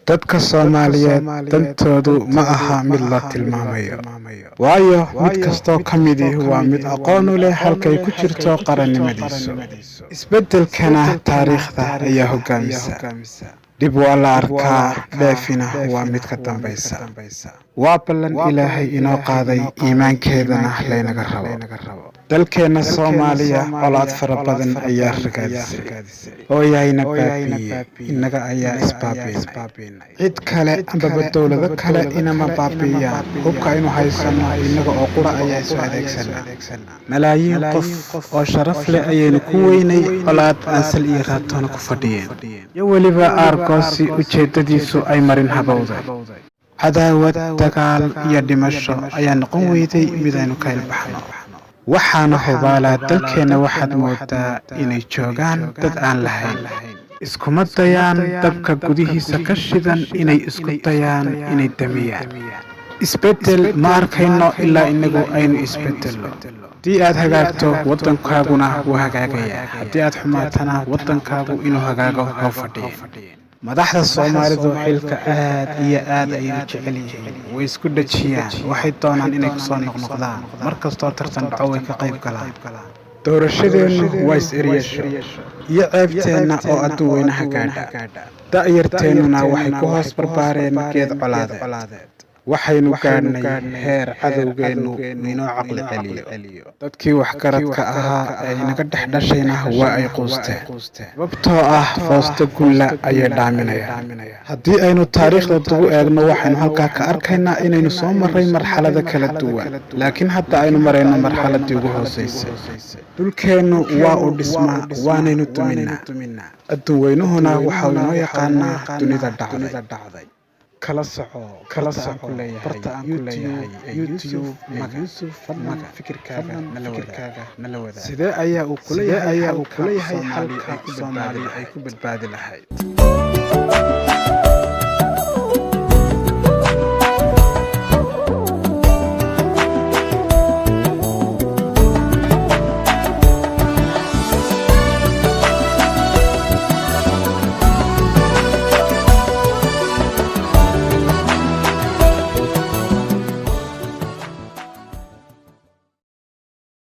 dadka Soomaaliyeed dantoodu ma aha mid la tilmaamayo waayo mid kastoo ka mid ah waa mid aqoon u leh halkay ku jirto qarannimadiisu isbeddelkana taariikhda ayaa hoggaamisa dib waa la arkaa dheefina waa mid ka dambaysa waa ballan ilaahay inoo qaaday iimaankeedana laynaga rabo dalkeena Soomaaliya colaad fara badan ayaa ragaadisay oo yaayna baabiye inaga ayaa isbaabiinay cid kale amba dawlado kale inama baabiyaan hubka inuu haysano inaga oo qura ayaa soo adeegsanaa malaayiin qof oo sharaf leh ayaynu ku weynay colaad ansal iyo raatoona ku fadhiyeen iyo waliba argoosi ujeedadiisu ay marin habowday cadaawad dagaal iyo dhimasho ayaa noqon weyday mid aynu ka ilbaxno waxaana hubaalaa dalkeena waxaad moodaa inay joogaan dad aan lahayn iskuma dayaan dabka gudihiisa ka shidan inay isku dayaan inay damiyaan isbeddel ma arkayno ilaa inagu aynu isbeddelno haddii aad hagaagto waddankaaguna wuu hagaagayaa haddii aad xumaatana waddankaagu inuu hagaago loo fadhiyo madaxda Soomaalidu xilka aad iyo aad ayay u jecel yihiin way isku dhajiyaan waxay doonaan inay ku soo noqnoqdaan markastoo tartan dhaco way ka qayb galaan doorashadeenu waa is-eryasho iyo ceebteenna oo adduun weynaha gaadha da'yarteennuna waxay ku hoos barbaareen geed colaadeed waxaynu gaadhnay heer cadowgeennu inoo caqli celiyo dadkii waxgaradka ahaa ee inaga dhex dhashayna waa ay quusteen sababtoo ah foosta gulla ayay dhaaminayaan haddii aynu taariikhda dugu eegno waxaynu halkaa ka arkaynaa inaynu soo marray marxalada kala duwan laakiin hadda aynu marayno marxaladii ugu hoosaysay dhulkeennu waa u dhismaa waanaynu duminaa adduun weynuhuna waxau inoo yaqaanaa dunida dhacday kala soco barta aan ku leeyahay YouTube maga fikirkaaga nala wadaag sidee ayaa uu kula yahay halka Soomaaliya ay ku badbaadi lahayd